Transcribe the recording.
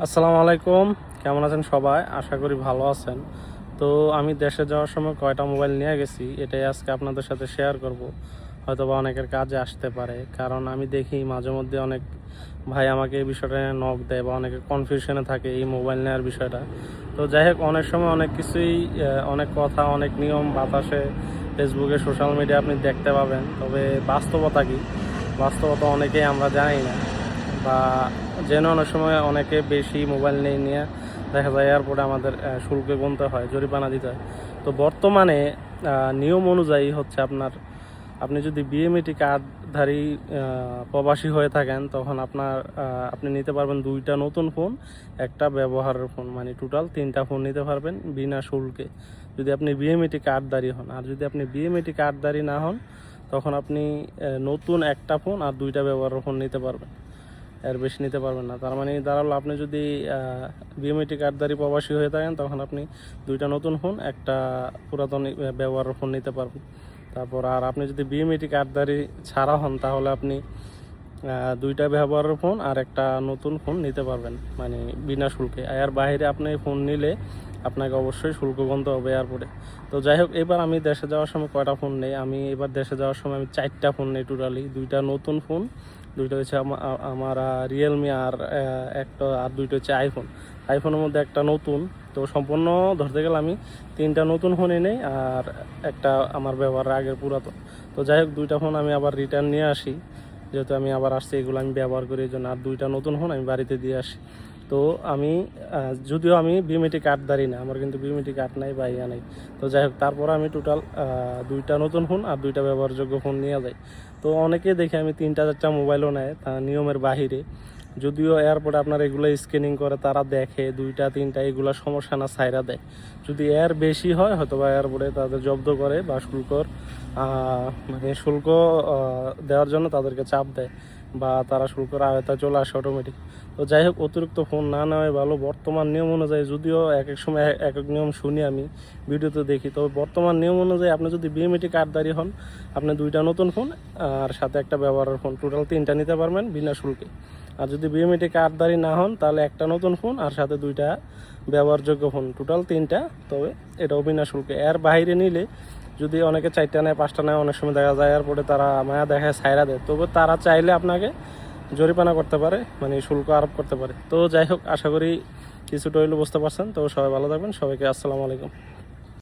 আসসালামু আলাইকুম, কেমন আছেন সবাই? আশা করি ভালো আছেন। তো আমি দেশে যাওয়ার সময় কয়টা মোবাইল নিয়ে গেছি এটাই আজকে আপনাদের সাথে শেয়ার করব। হয়তোবা অনেকের কাজে আসতে পারে, কারণ আমি দেখি মাঝে মধ্যে অনেক ভাই আমাকে এই বিষয়টা নিয়ে নক দেয় বা অনেকে কনফিউশনে থাকে এই মোবাইল নেওয়ার বিষয়টা। তো যাই হোক, অনেক সময় অনেক কিছুই অনেক কথা, অনেক নিয়ম বাতাসে ফেসবুকে, সোশ্যাল মিডিয়া আপনি দেখতে পাবেন। তবে বাস্তবতা কি, বাস্তবতা অনেকেই আমরা জানি না, বা যেন অনেক সময় অনেকে বেশি মোবাইল নিয়ে দেখা যায় এয়ারপোর্টে আমাদের শুল্কে গুনতে হয়, জরিমানা দিতে হয়। তো বর্তমানে নিয়ম অনুযায়ী হচ্ছে আপনি যদি বিএমইটি কার্ডধারী প্রবাসী হয়ে থাকেন, তখন আপনি নিতে পারবেন দুইটা নতুন ফোন, একটা ব্যবহারের ফোন, মানে টোটাল তিনটা ফোন নিতে পারবেন বিনা শুল্কে, যদি আপনি বিএমইটি কার্ডধারী হন। আর যদি আপনি বিএমইটি কার্ডধারী না হন, তখন আপনি নতুন একটা ফোন আর দুইটা ব্যবহারের ফোন নিতে পারবেন, এর বেশি নিতে পারবেন না। তার মানে দাঁড়ালো, আপনি যদি বিএমইটি কার্ডধারী প্রবাসী হয়ে থাকেন, তখন আপনি দুইটা নতুন ফোন, একটা পুরাতন ব্যবহারের ফোন নিতে পারবেন। তারপর আর আপনি যদি বিএমইটি কার্ডধারী ছাড়া হন, তাহলে আপনি দুইটা ব্যবহারের ফোন আর একটা নতুন ফোন নিতে পারবেন, মানে বিনা শুল্কে। এর বাইরে আপনি ফোন নিলে আপনাকে অবশ্যই শুল্ক গুনতে হবে এয়ারপোর্টে। তো যাই হোক, এবার আমি দেশে যাওয়ার সময় কয়টা ফোন নেই, আমি এবার দেশে যাওয়ার সময় আমি চারটা ফোন নেই টোটালি। দুইটা নতুন ফোন, দুইটা হচ্ছে আমার রিয়েলমি, আর একটা, আর দুইটা হচ্ছে আইফোনের মধ্যে একটা নতুন। তো সম্পূর্ণ ধরতে গেলে আমি তিনটা নতুন ফোনই নেই, আর একটা আমার ব্যবহারের আগের পুরাতন। তো যাই হোক, দুইটা ফোন আমি আবার রিটার্ন নিয়ে আসি, যেহেতু আমি আবার আসছি, এগুলো আমি ব্যবহার করি, এই জন্য। আর দুইটা নতুন ফোন আমি বাড়িতে দিয়ে আসি। তো আমি যদিও আমি বিএমইটি কার্ডধারী না, আমার কিন্তু বিএমইটি কার্ড নাই বা ইয়া নাই। তো যাই হোক, তারপর আমি টোটাল দুইটা নতুন ফোন আর দুইটা ব্যবহারযোগ্য ফোন নিয়ে যাই। তো অনেকে দেখে আমি তিনটা চারটা মোবাইলও নেয়, তা নিয়মের বাহিরে। যদিও এয়ারপোর্টে আপনার এগুলো স্ক্যানিং করে, তারা দেখে দুইটা তিনটা, এগুলো সমস্যা না, ছাইরা দেয়। যদি এর বেশি হয়, হয়তো বা এয়ারপোর্টে তাদের জব্দ করে বা মানে শুল্ক দেওয়ার জন্য তাদেরকে চাপ দেয়, বা তারা শুল্কের আওতায় চলে আসে অটোমেটিক। তো যাই হোক, অতিরিক্ত ফোন না নেওয়াই ভালো বর্তমান নিয়ম অনুযায়ী। যদিও এক এক সময় এক এক নিয়ম শুনি, আমি ভিডিওতে দেখি, তবে বর্তমান নিয়ম অনুযায়ী আপনি যদি বিএমইটি কার্ডধারী হন, আপনি দুইটা নতুন ফোন আর সাথে একটা ব্যবহারের ফোন, টোটাল তিনটা নিতে পারবেন বিনা শুল্কে। আর যদি বিএমইটি কার্ডধারী না হন, তাহলে একটা নতুন ফোন আর সাথে দুইটা ব্যবহারযোগ্য ফোন, টোটাল তিনটা, তবে এটাও বিনা শুল্কে। এর বাইরে নিলে, যদি অনেকে চারটা নেয়, পাঁচটা নেয়, অনেক সময় দেখা যায় এয়ারপোর্টে তারা মায়া দেখায়, ছাইরা দেয়, তবে তারা চাইলে আপনাকে জরিমানা করতে পারে, মানে শুল্ক আরোপ করতে পারে। তো যাই হোক, আশা করি কিছুটা হইলেও বুঝতে পারছেন। তো সবাই ভালো থাকবেন, সবাইকে আসসালামু আলাইকুম।